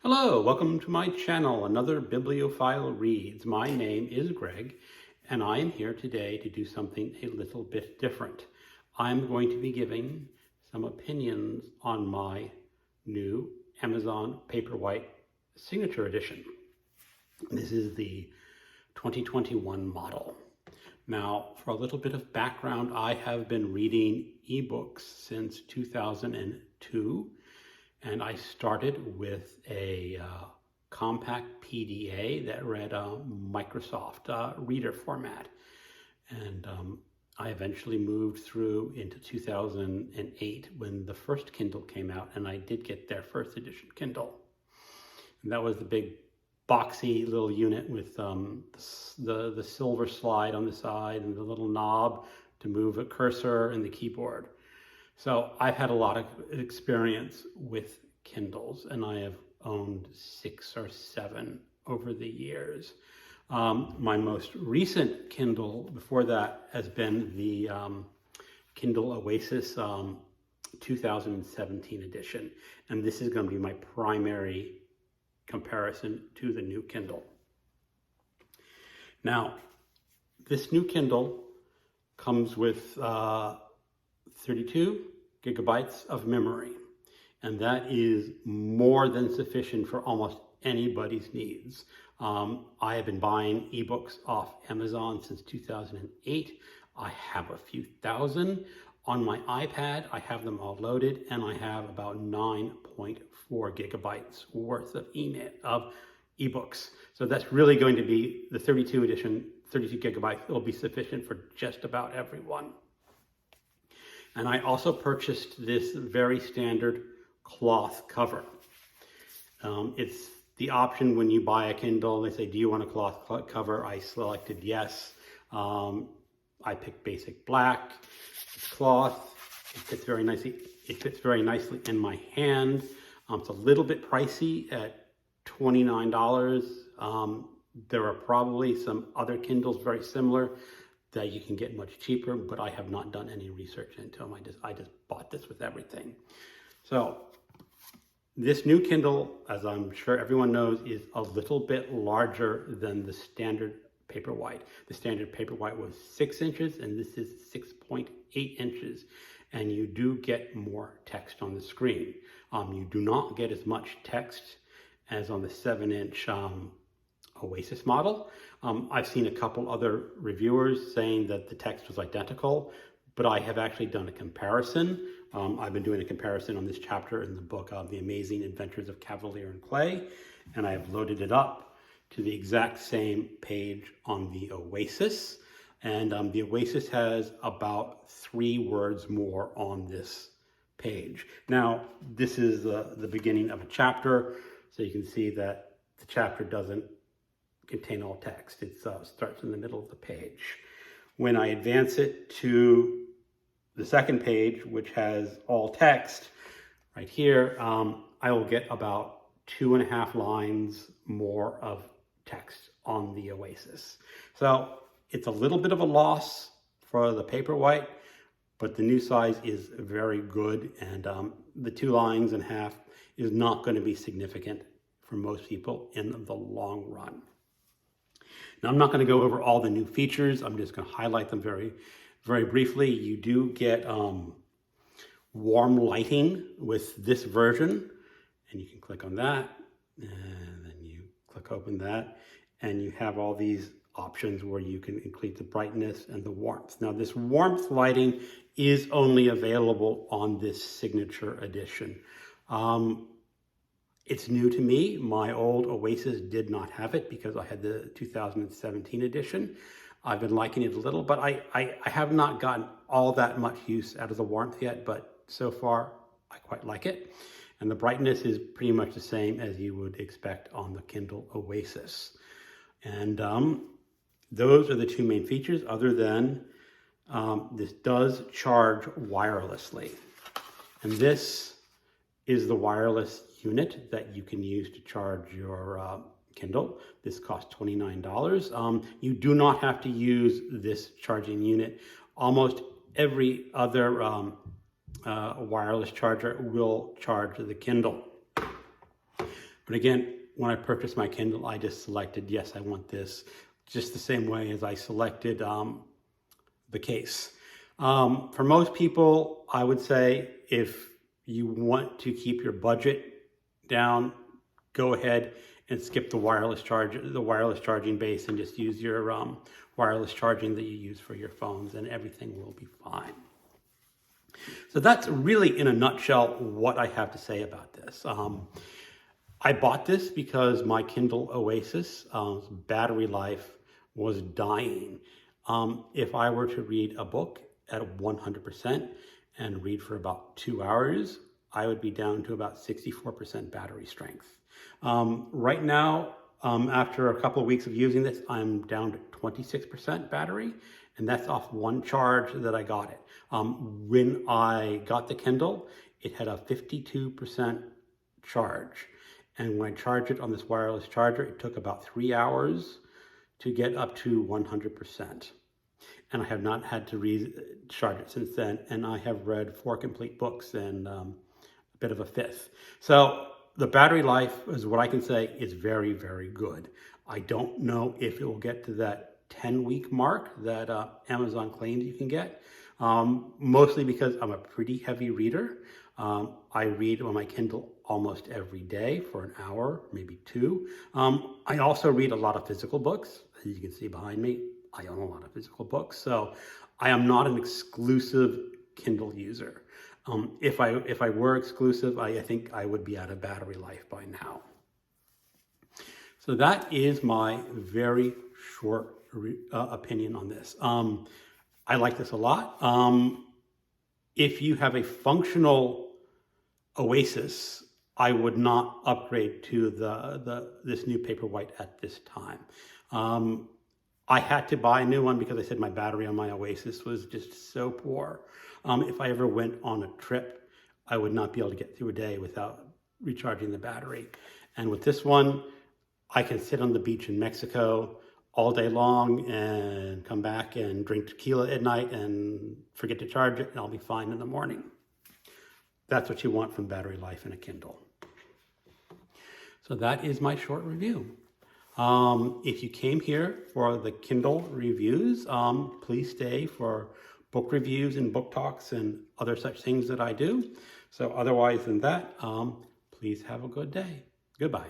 Hello, welcome to my channel, Another Bibliophile Reads. My name is Greg, and I am here today to do something a little bit different. I'm going to be giving some opinions on my new Amazon Paperwhite Signature Edition. This is the 2021 model. Now, for a little bit of background, I have been reading ebooks since 2002. And I started with a compact PDA that read a Microsoft reader format. And I eventually moved through into 2008 when the first Kindle came out, and I did get their first edition Kindle. And that was the big boxy little unit with the silver slide on the side and the little knob to move a cursor and the keyboard. So I've had a lot of experience with Kindles, and I have owned 6 or 7 over the years. My most recent Kindle before that has been the Kindle Oasis 2017 edition, and this is going to be my primary comparison to the new Kindle. Now, this new Kindle comes with 32 gigabytes of memory, and that is more than sufficient for almost anybody's needs. I have been buying ebooks off Amazon since 2008. I have a few thousand. On my iPad, I have them all loaded, and I have about 9.4 gigabytes worth of ebooks. So that's really going to be the 32 edition, 32 gigabytes. It'll be sufficient for just about everyone. And I also purchased this very standard cloth cover. It's the option when you buy a Kindle. They say, do you want a cloth cover? I selected yes. I picked basic black. It's cloth. It fits very nicely. It fits very nicely in my hand. It's a little bit pricey at $29. There are probably some other Kindles very similar that you can get much cheaper, but I have not done any research into them. I just bought this with everything. So this new Kindle, as I'm sure everyone knows, is a little bit larger than the standard Paperwhite. The standard Paperwhite was 6 inches, and this is 6.8 inches. And you do get more text on the screen. You do not get as much text as on the 7-inch Oasis model. I've seen a couple other reviewers saying that the text was identical, but I have actually done a comparison. I've been doing a comparison on this chapter in the book of The Amazing Adventures of Cavalier and Clay, and I have loaded it up to the exact same page on the Oasis. And the Oasis has about 3 words more on this page. Now, this is the beginning of a chapter, so you can see that the chapter doesn't contain all text. It starts in the middle of the page. When I advance it to the second page, which has all text, right here, I will get about 2.5 lines more of text on the Oasis. So it's a little bit of a loss for the Paperwhite, but the new size is very good, and the 2.5 lines is not going to be significant for most people in the long run. Now, I'm not going to go over all the new features. I'm just going to highlight them very, very briefly. You do get warm lighting with this version, and you can click on that, and then you click open that, and you have all these options where you can increase the brightness and the warmth. Now, this warmth lighting is only available on this signature edition. It's new to me. My old Oasis did not have it because I had the 2017 edition. I've been liking it a little, but I have not gotten all that much use out of the warmth yet, but so far I quite like it. And the brightness is pretty much the same as you would expect on the Kindle Oasis. And those are the 2 main features, other than this does charge wirelessly. And this is the wireless unit that you can use to charge your Kindle. This costs $29. You do not have to use this charging unit. Almost every other wireless charger will charge the Kindle. But again, when I purchased my Kindle, I just selected, yes, I want this, just the same way as I selected the case. For most people, I would say if you want to keep your budget down, go ahead and skip the wireless charging base and just use your wireless charging that you use for your phones, and everything will be fine. So that's really, in a nutshell, what I have to say about this. I bought this because my Kindle Oasis battery life was dying. If I were to read a book at 100% and read for about 2 hours, I would be down to about 64% battery strength. Right now, after a couple of weeks of using this, I'm down to 26% battery, and that's off one charge that I got it. When I got the Kindle, it had a 52% charge. And when I charged it on this wireless charger, it took about 3 hours to get up to 100%. And I have not had to recharge it since then. And I have read 4 complete books and a bit of a 5th. So the battery life, is what I can say, is very, very good. I don't know if it will get to that 10-week mark that Amazon claims you can get. Mostly because I'm a pretty heavy reader. I read on my Kindle almost every day for an hour, maybe 2. I also read a lot of physical books. As you can see behind me, I own a lot of physical books. So I am not an exclusive Kindle user. If I were exclusive, I think I would be out of battery life by now. So that is my very short opinion on this. I like this a lot. If you have a functional Oasis, I would not upgrade to this new Paperwhite at this time. I had to buy a new one because I said my battery on my Oasis was just so poor. If I ever went on a trip, I would not be able to get through a day without recharging the battery. And with this one, I can sit on the beach in Mexico all day long and come back and drink tequila at night and forget to charge it, and I'll be fine in the morning. That's what you want from battery life in a Kindle. So that is my short review. If you came here for the Kindle reviews, please stay for book reviews and book talks and other such things that I do. So otherwise than that, please have a good day. Goodbye.